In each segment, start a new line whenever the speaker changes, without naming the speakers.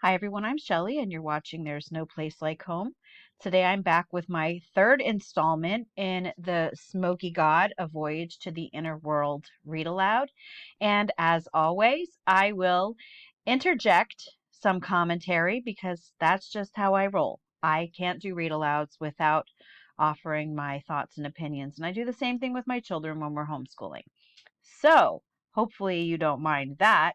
Hi everyone, I'm Shelley and you're watching There's No Place Like Home. Today I'm back with my third installment in the Smoky God, A Voyage to the Inner World read aloud. And as always, I will interject some commentary because that's just how I roll. I can't do read alouds without offering my thoughts and opinions. And I do the same thing with my children when we're homeschooling. So hopefully you don't mind that.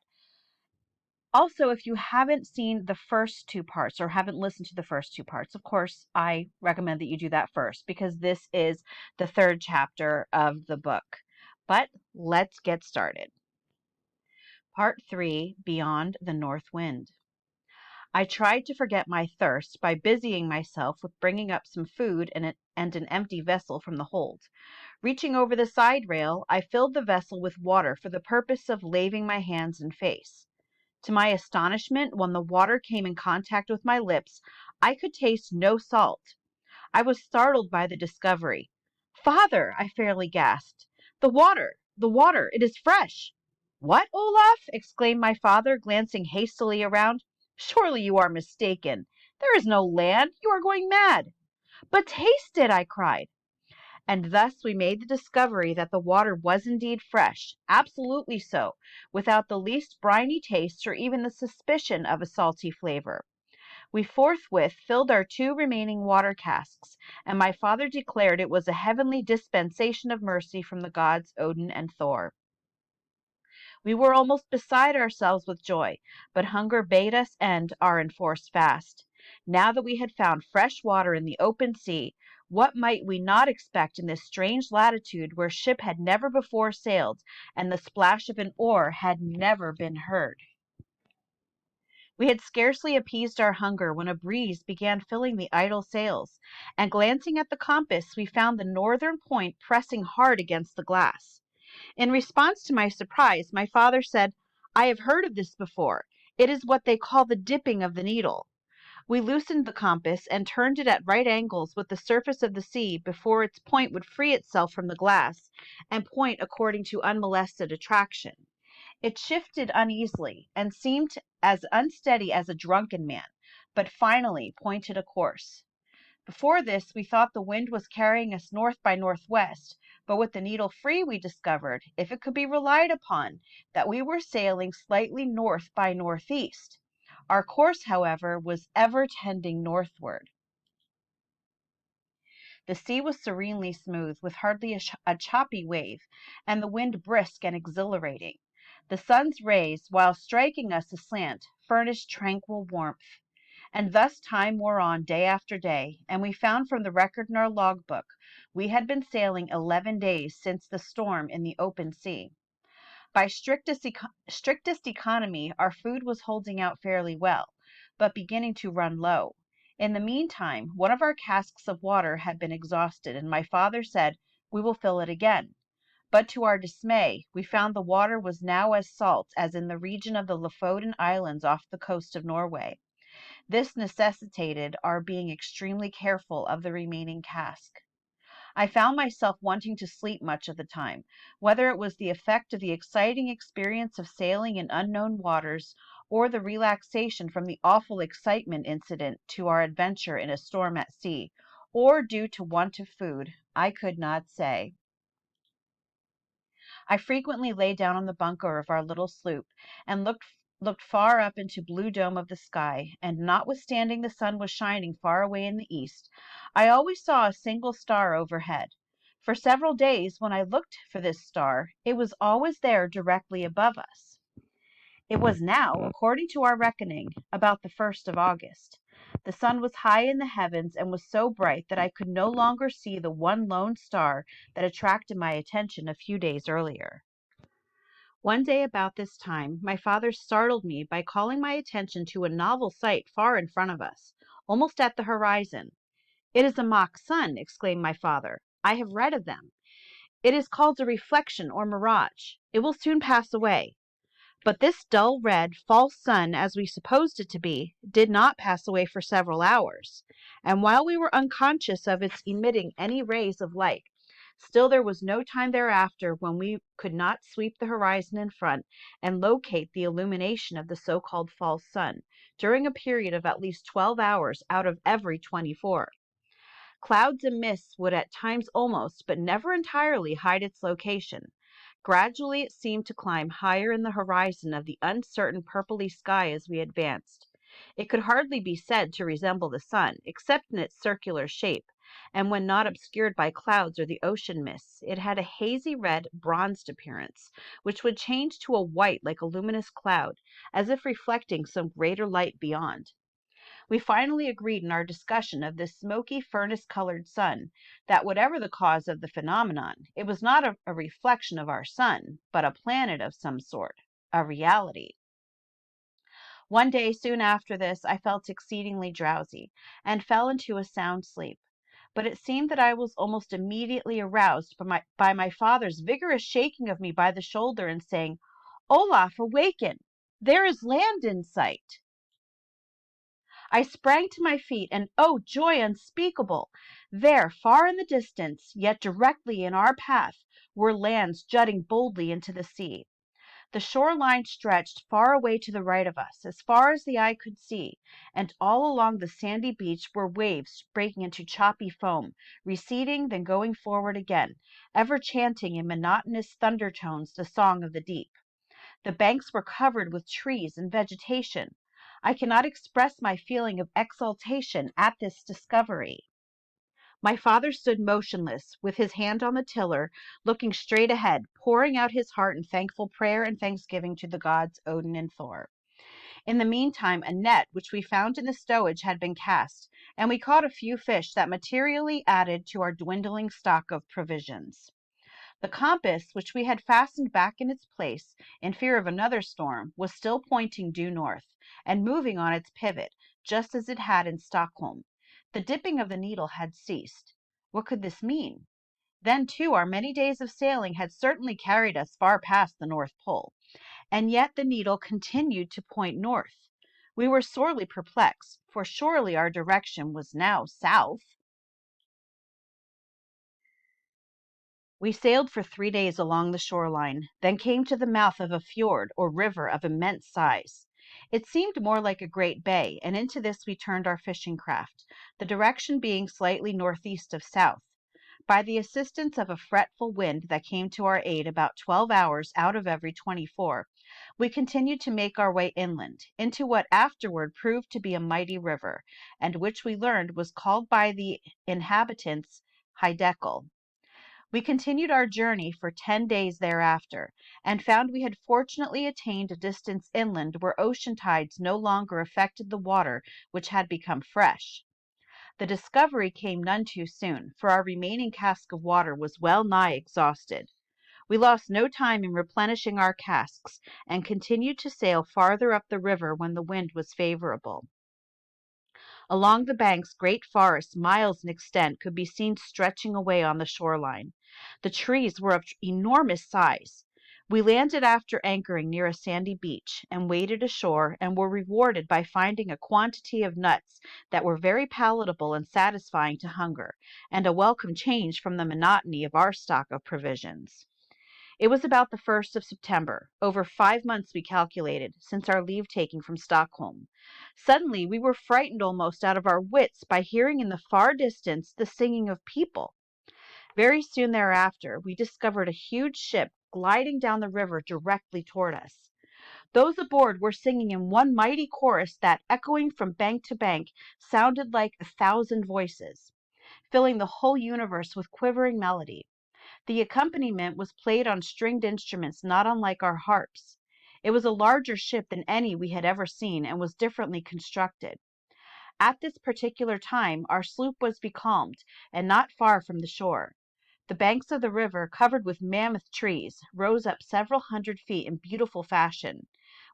Also, if you haven't seen the first two parts or haven't listened to the first two parts, of course, I recommend that you do that first because this is the third chapter of the book. But let's get started. Part 3, Beyond the North Wind. I tried to forget my thirst by busying myself with bringing up some food and an empty vessel from the hold. Reaching over the side rail, I filled the vessel with water for the purpose of laving my hands and face. To my astonishment, when the water came in contact with my lips, I could taste no salt. I was startled by the discovery. "Father," I fairly gasped. The water, it is fresh." "What, Olaf?" exclaimed my father, glancing hastily around. "Surely you are mistaken. There is no land. You are going mad." "But taste it," I cried. And thus we made the discovery that the water was indeed fresh, absolutely so, without the least briny taste or even the suspicion of a salty flavor. We forthwith filled our 2 remaining water casks, and my father declared it was a heavenly dispensation of mercy from the gods Odin and Thor. We were almost beside ourselves with joy, but hunger bade us end our enforced fast. Now that we had found fresh water in the open sea, what might we not expect in this strange latitude where ship had never before sailed and the splash of an oar had never been heard? We had scarcely appeased our hunger when a breeze began filling the idle sails, and glancing at the compass, we found the northern point pressing hard against the glass. In response to my surprise, my father said, "I have heard of this before. It is what they call the dipping of the needle." We loosened the compass and turned it at right angles with the surface of the sea before its point would free itself from the glass and point according to unmolested attraction. It shifted uneasily and seemed as unsteady as a drunken man, but finally pointed a course. Before this, we thought the wind was carrying us north by northwest, but with the needle free, we discovered, if it could be relied upon, that we were sailing slightly north by northeast. Our course, however, was ever tending northward. The sea was serenely smooth, with hardly a choppy wave, and the wind brisk and exhilarating. The sun's rays, while striking us aslant, furnished tranquil warmth. And thus time wore on day after day, and we found from the record in our logbook we had been sailing 11 days since the storm in the open sea. By strictest economy, our food was holding out fairly well, but beginning to run low. In the meantime, one of our casks of water had been exhausted, and my father said, "We will fill it again." But to our dismay, we found the water was now as salt as in the region of the Lofoten Islands off the coast of Norway. This necessitated our being extremely careful of the remaining cask. I found myself wanting to sleep much of the time, whether it was the effect of the exciting experience of sailing in unknown waters, or the relaxation from the awful excitement incident to our adventure in a storm at sea, or due to want of food, I could not say. I frequently lay down on the bunker of our little sloop and looked far up into blue dome of the sky, and notwithstanding the sun was shining far away in the east, I always saw a single star overhead. For several days, when I looked for this star, it was always there directly above us. It was now, according to our reckoning, about the 1st of August. The sun was high in the heavens and was so bright that I could no longer see the one lone star that attracted my attention a few days earlier. One day about this time, my father startled me by calling my attention to a novel sight far in front of us, almost at the horizon. "It is a mock sun," exclaimed my father. "I have read of them. It is called a reflection or mirage. It will soon pass away." But this dull red, false sun, as we supposed it to be, did not pass away for several hours, and while we were unconscious of its emitting any rays of light, Still, there was no time thereafter when we could not sweep the horizon in front and locate the illumination of the so-called false sun during a period of at least 12 hours out of every 24. Clouds and mists would at times almost, but never entirely, hide its location. Gradually it seemed to climb higher in the horizon of the uncertain purpley sky as we advanced. It could hardly be said to resemble the sun, except in its circular shape, and when not obscured by clouds or the ocean mists, it had a hazy red, bronzed appearance, which would change to a white like a luminous cloud, as if reflecting some greater light beyond. We finally agreed in our discussion of this smoky, furnace-colored sun that whatever the cause of the phenomenon, it was not a reflection of our sun, but a planet of some sort, a reality. One day soon after this, I felt exceedingly drowsy and fell into a sound sleep. But it seemed that I was almost immediately aroused by my father's vigorous shaking of me by the shoulder and saying, "Olaf, awaken! There is land in sight." I sprang to my feet, and oh, joy unspeakable! There, far in the distance, yet directly in our path, were lands jutting boldly into the sea. The shoreline stretched far away to the right of us, as far as the eye could see, and all along the sandy beach were waves breaking into choppy foam, receding, then going forward again, ever chanting in monotonous thunder tones the song of the deep. The banks were covered with trees and vegetation. I cannot express my feeling of exultation at this discovery. My father stood motionless, with his hand on the tiller, looking straight ahead, pouring out his heart in thankful prayer and thanksgiving to the gods Odin and Thor. In the meantime, a net which we found in the stowage had been cast, and we caught a few fish that materially added to our dwindling stock of provisions. The compass, which we had fastened back in its place in fear of another storm, was still pointing due north, and moving on its pivot, just as it had in Stockholm. The dipping of the needle had ceased. What could this mean? Then, too, our many days of sailing had certainly carried us far past the North Pole, and yet the needle continued to point north. We were sorely perplexed, for surely our direction was now south. We sailed for 3 days along the shoreline, then came to the mouth of a fjord or river of immense size. It seemed more like a great bay, and into this we turned our fishing craft, the direction being slightly northeast of south. By the assistance of a fretful wind that came to our aid about 12 hours out of every 24, we continued to make our way inland, into what afterward proved to be a mighty river, and which we learned was called by the inhabitants Hidekal. We continued our journey for 10 days thereafter, and found we had fortunately attained a distance inland where ocean tides no longer affected the water, which had become fresh. The discovery came none too soon, for our remaining cask of water was well nigh exhausted. We lost no time in replenishing our casks, and continued to sail farther up the river when the wind was favorable. Along the banks great forests, miles in extent, could be seen stretching away on the shoreline. The trees were of enormous size. We landed after anchoring near a sandy beach, and waded ashore, and were rewarded by finding a quantity of nuts that were very palatable and satisfying to hunger, and a welcome change from the monotony of our stock of provisions. It was about the 1st of September, over 5 months we calculated, since our leave taking from Stockholm. Suddenly we were frightened almost out of our wits by hearing in the far distance the singing of people. Very soon thereafter we discovered a huge ship gliding down the river directly toward us. Those aboard were singing in one mighty chorus that, echoing from bank to bank, sounded like 1,000 voices, filling the whole universe with quivering melody. The accompaniment was played on stringed instruments not unlike our harps. It was a larger ship than any we had ever seen, and was differently constructed. At this particular time our sloop was becalmed, and not far from the shore. The banks of the river, covered with mammoth trees, rose up several hundred feet in beautiful fashion.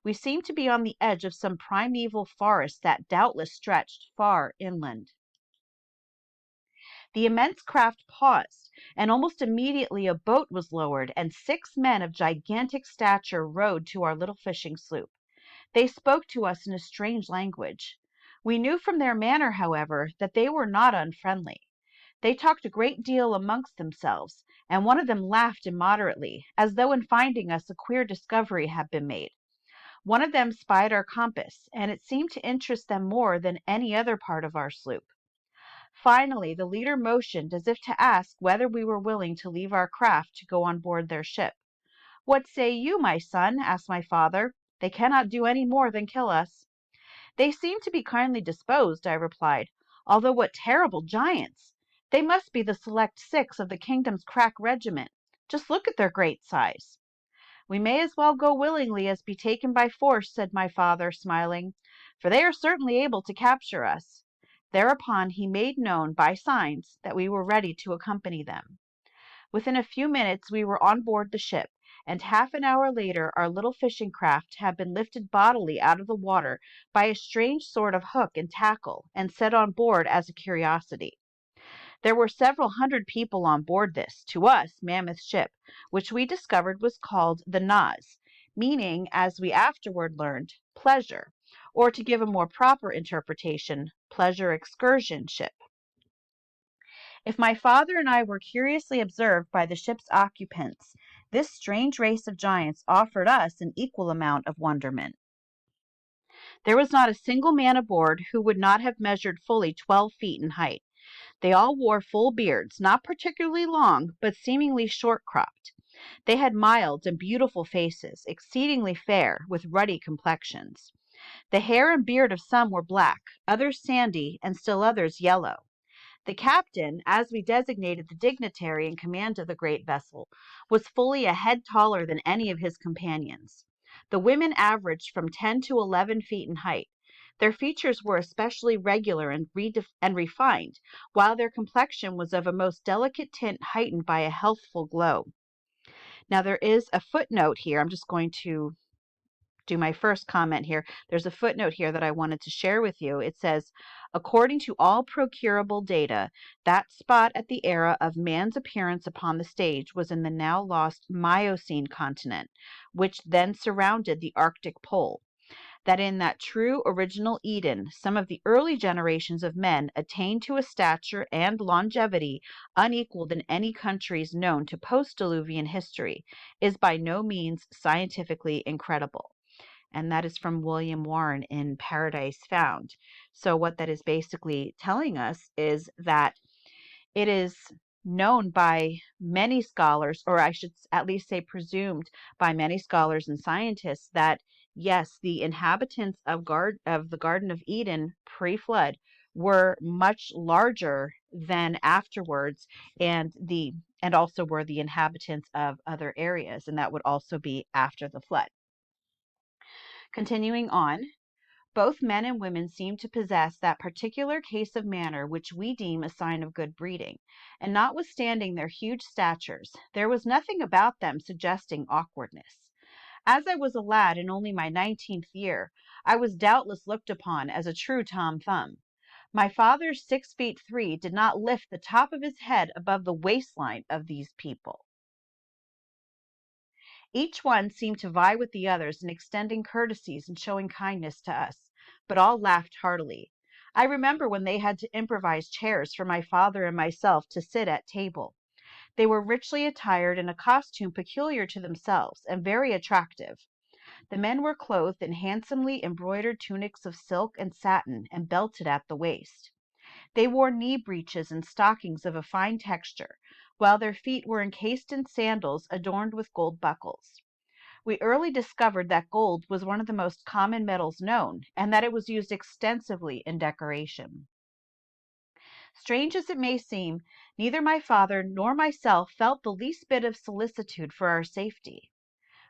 We seemed to be on the edge of some primeval forest that doubtless stretched far inland. The immense craft paused, and almost immediately a boat was lowered, and 6 men of gigantic stature rowed to our little fishing sloop. They spoke to us in a strange language. We knew from their manner, however, that they were not unfriendly. They talked a great deal amongst themselves, and one of them laughed immoderately, as though in finding us a queer discovery had been made. One of them spied our compass, and it seemed to interest them more than any other part of our sloop. Finally, the leader motioned as if to ask whether we were willing to leave our craft to go on board their ship. "What say you, my son?" asked my father. "They cannot do any more than kill us." "They seem to be kindly disposed," I replied, "although what terrible giants! They must be the select six of the kingdom's crack regiment. Just look at their great size." "We may as well go willingly as be taken by force," said my father, smiling, "for they are certainly able to capture us." Thereupon he made known by signs that we were ready to accompany them. Within a few minutes we were on board the ship, and half an hour later our little fishing craft had been lifted bodily out of the water by a strange sort of hook and tackle, and set on board as a curiosity. There were several hundred people on board this, to us, mammoth ship, which we discovered was called the Naz, meaning, as we afterward learned, pleasure, or to give a more proper interpretation, pleasure excursion ship. If my father and I were curiously observed by the ship's occupants, this strange race of giants offered us an equal amount of wonderment. There was not a single man aboard who would not have measured fully 12 feet in height. They all wore full beards, not particularly long, but seemingly short-cropped. They had mild and beautiful faces, exceedingly fair, with ruddy complexions. The hair and beard of some were black, others sandy, and still others yellow. The captain, as we designated the dignitary in command of the great vessel, was fully a head taller than any of his companions. The women averaged from 10 to 11 feet in height. Their features were especially regular and refined, while their complexion was of a most delicate tint heightened by a healthful glow. Now there is a footnote here. I'm just going to do my first comment here. There's a footnote here that I wanted to share with you. It says, according to all procurable data, that spot at the era of man's appearance upon the stage was in the now lost Miocene continent, which then surrounded the Arctic pole. That in that true original Eden, some of the early generations of men attained to a stature and longevity unequaled in any countries known to post-Diluvian history, is by no means scientifically incredible. And that is from William Warren in Paradise Found. So what that is basically telling us is that it is known by many scholars, or I should at least say presumed by many scholars and scientists, that yes, the inhabitants of the Garden of Eden pre-flood were much larger than afterwards, and also were the inhabitants of other areas, and that would also be after the flood. Continuing on, both men and women seem to possess that particular case of manner which we deem a sign of good breeding, and notwithstanding their huge statures, there was nothing about them suggesting awkwardness. As I was a lad in only my 19th year, I was doubtless looked upon as a true Tom Thumb. My father's 6'3" did not lift the top of his head above the waistline of these people. Each one seemed to vie with the others in extending courtesies and showing kindness to us, but all laughed heartily. I remember when they had to improvise chairs for my father and myself to sit at table. They were richly attired in a costume peculiar to themselves and very attractive. The men were clothed in handsomely embroidered tunics of silk and satin and belted at the waist. They wore knee breeches and stockings of a fine texture, while their feet were encased in sandals adorned with gold buckles. We early discovered that gold was one of the most common metals known, and that it was used extensively in decoration. Strange as it may seem, neither my father nor myself felt the least bit of solicitude for our safety.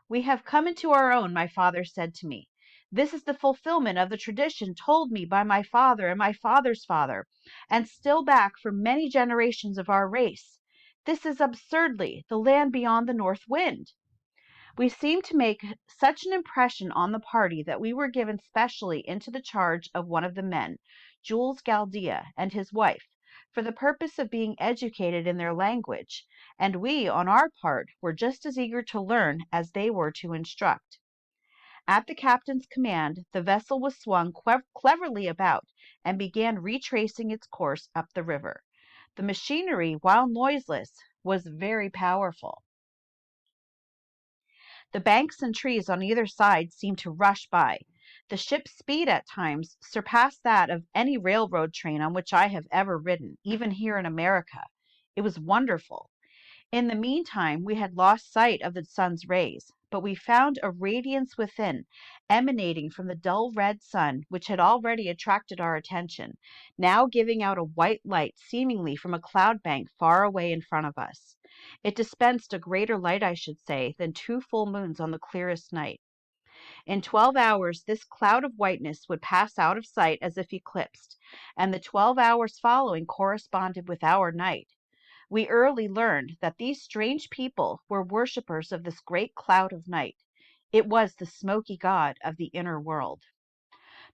"We have come into our own," my father said to me. "This is the fulfillment of the tradition told me by my father and my father's father, and still back for many generations of our race. This is absurdly the land beyond the north wind." We seemed to make such an impression on the party that we were given specially into the charge of one of the men, Jules Galdea, and his wife, for the purpose of being educated in their language, and we, on our part, were just as eager to learn as they were to instruct. At the captain's command, the vessel was swung cleverly about and began retracing its course up the river. The machinery, while noiseless, was very powerful. The banks and trees on either side seemed to rush by. The ship's speed at times surpassed that of any railroad train on which I have ever ridden, even here in America. It was wonderful. In the meantime, we had lost sight of the sun's rays, but we found a radiance within, emanating from the dull red sun, which had already attracted our attention, now giving out a white light seemingly from a cloud bank far away in front of us. It dispensed a greater light, I should say, than 2 full moons on the clearest night. In 12 hours this cloud of whiteness would pass out of sight as if eclipsed, and the 12 hours following corresponded with our night. We early learned that these strange people were worshippers of this great cloud of night. It was the Smoky god of the inner world.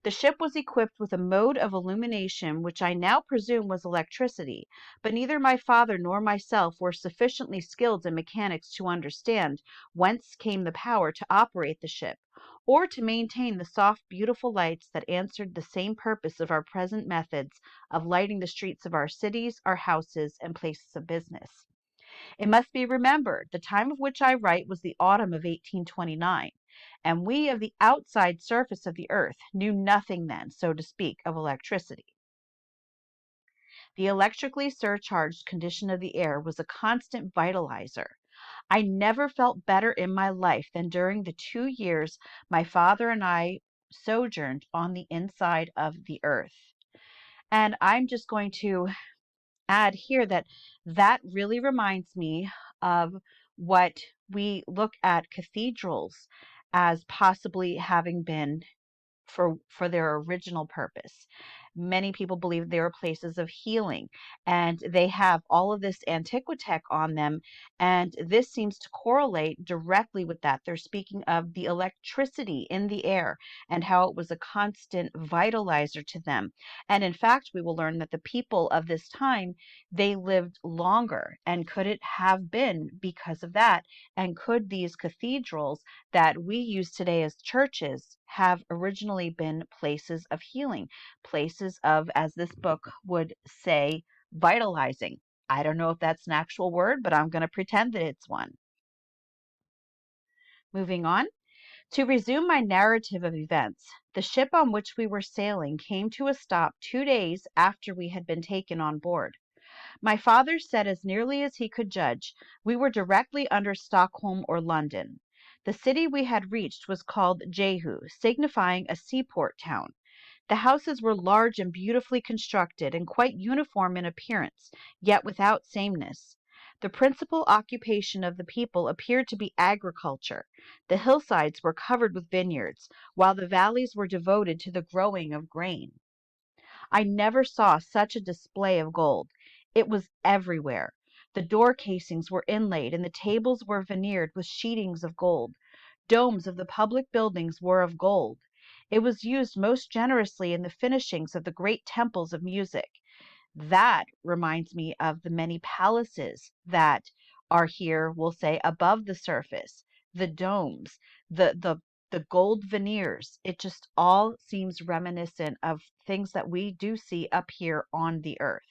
The ship was equipped with a mode of illumination which I now presume was electricity, but neither my father nor myself were sufficiently skilled in mechanics to understand whence came the power to operate the ship, or to maintain the soft, beautiful lights that answered the same purpose of our present methods of lighting the streets of our cities, our houses, and places of business. It must be remembered the time of which I write was the autumn of 1829, and we of the outside surface of the earth knew nothing then, so to speak, of electricity. The electrically surcharged condition of the air was a constant vitalizer. I never felt better in my life than during the 2 years my father and I sojourned on the inside of the earth. And I'm just going to add here that that really reminds me of what we look at cathedrals as possibly having been for their original purpose. Many people believe they are places of healing, and they have all of this antiquitech on them, and this seems to correlate directly with that. They're speaking of the electricity in the air and how it was a constant vitalizer to them. And in fact, we will learn that the people of this time, they lived longer. And could it have been because of that? And could these cathedrals that we use today as churches have originally been places of healing, places of, as this book would say, vitalizing? I don't know if that's an actual word, but I'm going to pretend that it's one. Moving on. To resume my narrative of events, the ship on which we were sailing came to a stop 2 days after we had been taken on board. My father said, as nearly as he could judge, we were directly under Stockholm or London. The city we had reached was called Juu, signifying a seaport town. The houses were large and beautifully constructed, and quite uniform in appearance, yet without sameness. The principal occupation of the people appeared to be agriculture. The hillsides were covered with vineyards, while the valleys were devoted to the growing of grain. I never saw such a display of gold. It was everywhere. The door casings were inlaid, and the tables were veneered with sheetings of gold. Domes of the public buildings were of gold. It was used most generously in the finishings of the great temples of music. That reminds me of the many palaces that are here, we'll say, above the surface, the domes, the gold veneers. It just all seems reminiscent of things that we do see up here on the earth.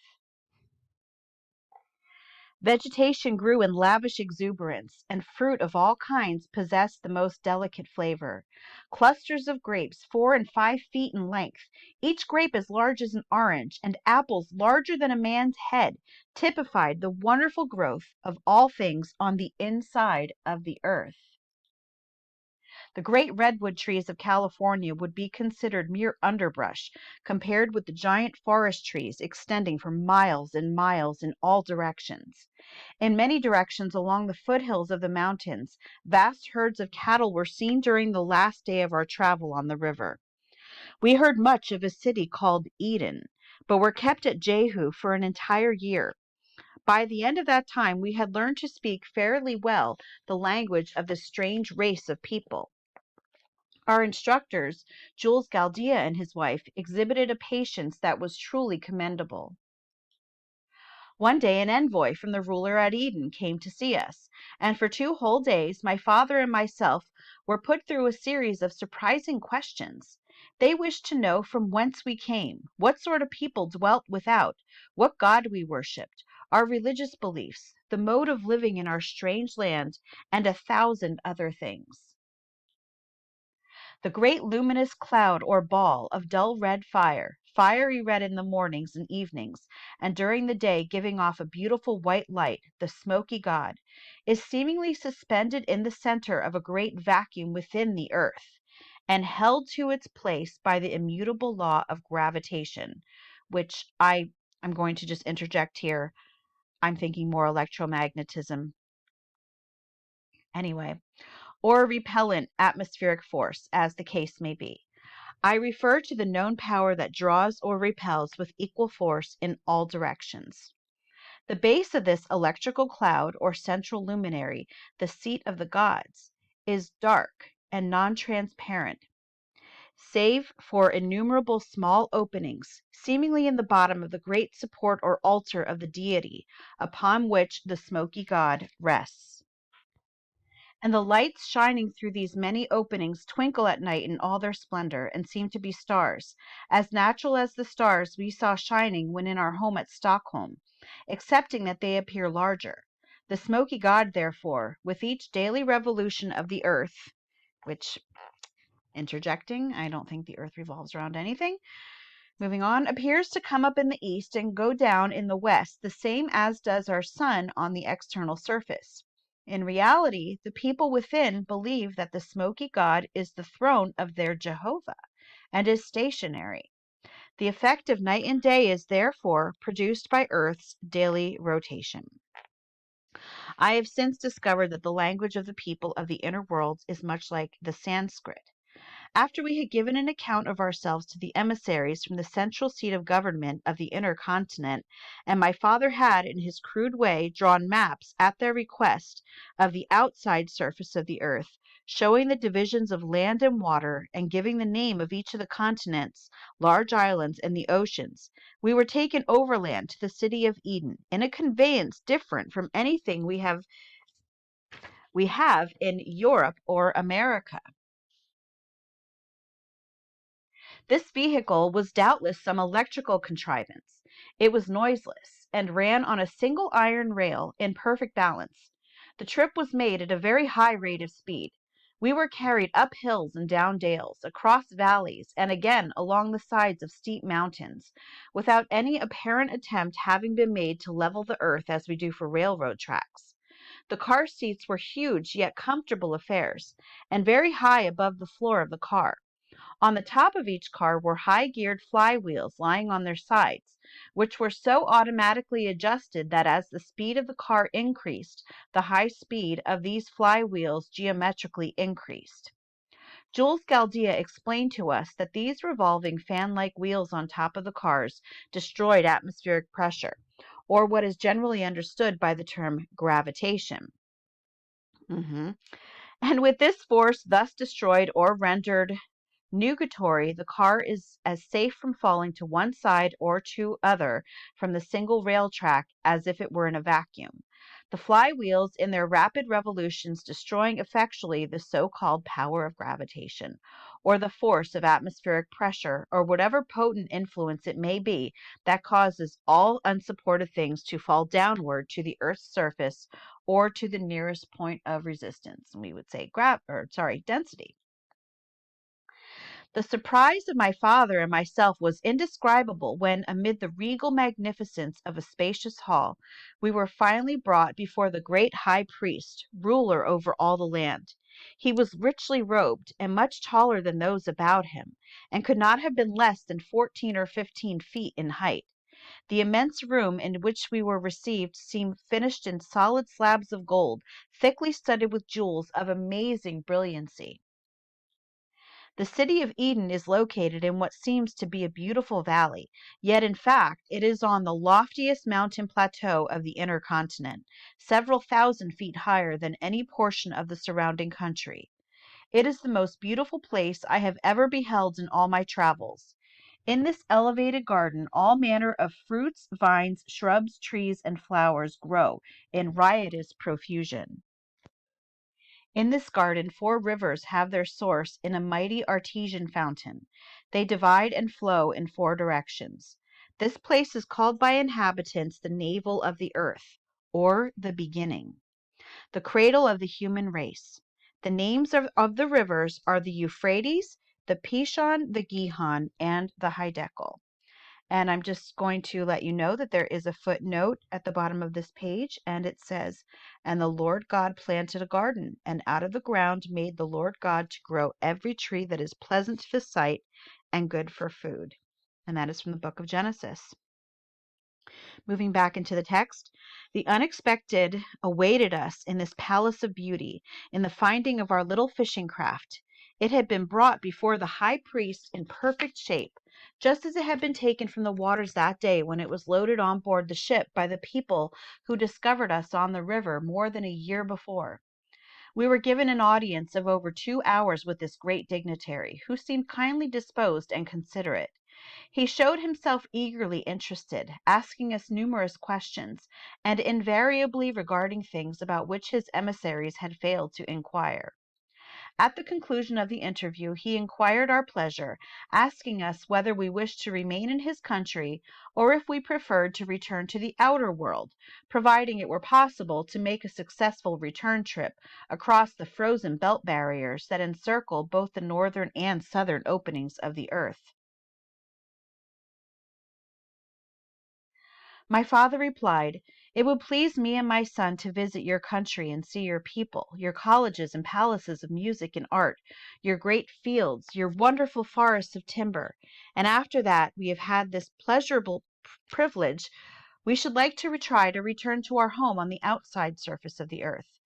Vegetation grew in lavish exuberance, and fruit of all kinds possessed the most delicate flavor. Clusters of grapes, 4 and 5 feet in length, each grape as large as an orange, and apples larger than a man's head, typified the wonderful growth of all things on the inside of the earth. The great redwood trees of California would be considered mere underbrush compared with the giant forest trees extending for miles and miles in all directions. In many directions along the foothills of the mountains, vast herds of cattle were seen during the last day of our travel on the river. We heard much of a city called Eden, but were kept at Jehu for an entire year. By the end of that time, we had learned to speak fairly well the language of this strange race of people. Our instructors, Jules Galdea and his wife, exhibited a patience that was truly commendable. One day an envoy from the ruler at Eden came to see us, and for 2 whole days my father and myself were put through a series of surprising questions. They wished to know from whence we came, what sort of people dwelt without, what God we worshipped, our religious beliefs, the mode of living in our strange land, and 1,000 other things. The great luminous cloud or ball of dull red fire, fiery red in the mornings and evenings, and during the day giving off a beautiful white light, the smoky god, is seemingly suspended in the center of a great vacuum within the earth, and held to its place by the immutable law of gravitation, which I'm going to just interject here. I'm thinking more electromagnetism. Anyway, or repellent atmospheric force, as the case may be. I refer to the known power that draws or repels with equal force in all directions. The base of this electrical cloud or central luminary, the seat of the gods, is dark and non-transparent, save for innumerable small openings, seemingly in the bottom of the great support or altar of the deity, upon which the smoky god rests. And the lights shining through these many openings twinkle at night in all their splendor, and seem to be stars, as natural as the stars we saw shining when in our home at Stockholm, excepting that they appear larger. The smoky god, therefore, with each daily revolution of the earth, which, interjecting, I don't think the earth revolves around anything, moving on, appears to come up in the east and go down in the west, the same as does our sun on the external surface. In reality, the people within believe that the smoky god is the throne of their Jehovah and is stationary. The effect of night and day is therefore produced by Earth's daily rotation. I have since discovered that the language of the people of the inner worlds is much like the Sanskrit. After we had given an account of ourselves to the emissaries from the central seat of government of the inner continent, and my father had, in his crude way, drawn maps, at their request, of the outside surface of the earth, showing the divisions of land and water, and giving the name of each of the continents, large islands, and the oceans, we were taken overland to the city of Eden, in a conveyance different from anything we have in Europe or America. This vehicle was doubtless some electrical contrivance. It was noiseless, and ran on a single iron rail in perfect balance. The trip was made at a very high rate of speed. We were carried up hills and down dales, across valleys, and again along the sides of steep mountains, without any apparent attempt having been made to level the earth as we do for railroad tracks. The car seats were huge yet comfortable affairs, and very high above the floor of the car. On the top of each car were high-geared flywheels lying on their sides, which were so automatically adjusted that as the speed of the car increased, the high speed of these flywheels geometrically increased. Jules Galdia explained to us that these revolving fan-like wheels on top of the cars destroyed atmospheric pressure, or what is generally understood by the term gravitation. And with this force thus destroyed or rendered nugatory, the car is as safe from falling to one side or to other from the single rail track as if it were in a vacuum, the flywheels in their rapid revolutions destroying effectually the so-called power of gravitation, or the force of atmospheric pressure, or whatever potent influence it may be that causes all unsupported things to fall downward to the earth's surface or to the nearest point of resistance. We would say density. The surprise of my father and myself was indescribable when, amid the regal magnificence of a spacious hall, we were finally brought before the great high priest, ruler over all the land. He was richly robed, and much taller than those about him, and could not have been less than 14 or 15 feet in height. The immense room in which we were received seemed finished in solid slabs of gold, thickly studded with jewels of amazing brilliancy. The city of Eden is located in what seems to be a beautiful valley, yet in fact it is on the loftiest mountain plateau of the inner continent, several thousand feet higher than any portion of the surrounding country. It is the most beautiful place I have ever beheld in all my travels. In this elevated garden all manner of fruits, vines, shrubs, trees, and flowers grow in riotous profusion. In this garden 4 rivers have their source in a mighty artesian fountain. They divide and flow in 4 directions. This place is called by inhabitants the navel of the earth, or the beginning, the cradle of the human race. The names of the rivers are the Euphrates, the Pishon, the Gihon, and the Hiddekel. And I'm just going to let you know that there is a footnote at the bottom of this page, and it says, "And the Lord God planted a garden, and out of the ground made the Lord God to grow every tree that is pleasant to the sight and good for food." And that is from the book of Genesis. Moving back into the text, the unexpected awaited us in this palace of beauty, in the finding of our little fishing craft. It had been brought before the high priest in perfect shape, just as it had been taken from the waters that day when it was loaded on board the ship by the people who discovered us on the river more than a year before. We were given an audience of over 2 hours with this great dignitary, who seemed kindly disposed and considerate. He showed himself eagerly interested, asking us numerous questions, and invariably regarding things about which his emissaries had failed to inquire. At the conclusion of the interview, he inquired our pleasure, asking us whether we wished to remain in his country or if we preferred to return to the outer world, providing it were possible to make a successful return trip across the frozen belt barriers that encircle both the northern and southern openings of the earth. My father replied, "It would please me and my son to visit your country and see your people, your colleges and palaces of music and art, your great fields, your wonderful forests of timber. And after that we have had this pleasurable privilege, we should like to try to return to our home on the outside surface of the earth.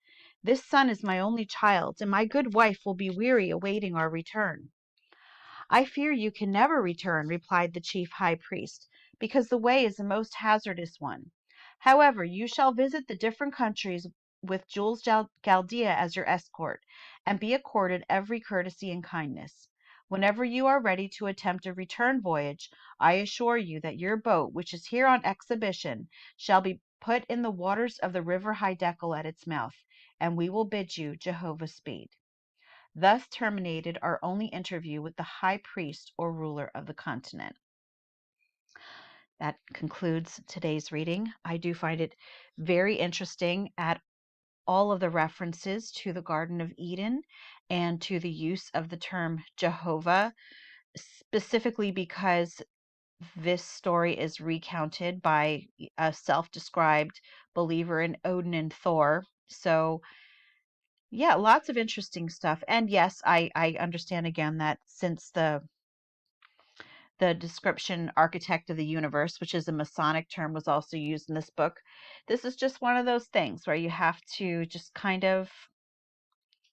This son is my only child, and my good wife will be weary awaiting our return." "I fear you can never return," replied the chief high priest, "because the way is a most hazardous one. However, you shall visit the different countries with Jules Chaldea as your escort, and be accorded every courtesy and kindness. Whenever you are ready to attempt a return voyage, I assure you that your boat, which is here on exhibition, shall be put in the waters of the river Hiddekel at its mouth, and we will bid you Jehovah speed." Thus terminated our only interview with the high priest or ruler of the continent. That concludes today's reading. I do find it very interesting at all of the references to the Garden of Eden and to the use of the term Jehovah, specifically because this story is recounted by a self-described believer in Odin and Thor. So yeah, lots of interesting stuff. And yes, I understand again that since the description architect of the universe, which is a Masonic term, was also used in this book, this is just one of those things where you have to just kind of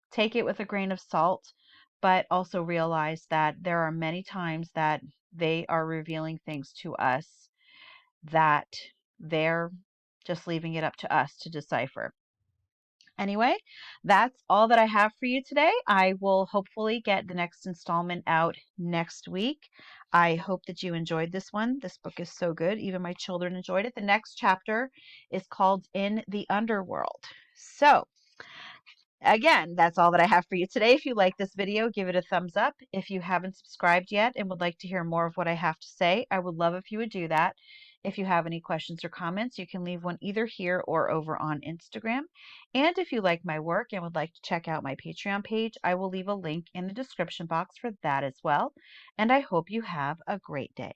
take it with a grain of salt, but also realize that there are many times that they are revealing things to us that they're just leaving it up to us to decipher. Anyway, that's all that I have for you today. I will hopefully get the next installment out next week. I hope that you enjoyed this one. This book is so good. Even my children enjoyed it. The next chapter is called In the Underworld. So, again, that's all that I have for you today. If you like this video, give it a thumbs up. If you haven't subscribed yet and would like to hear more of what I have to say, I would love if you would do that. If you have any questions or comments, you can leave one either here or over on Instagram. And if you like my work and would like to check out my Patreon page, I will leave a link in the description box for that as well. And I hope you have a great day.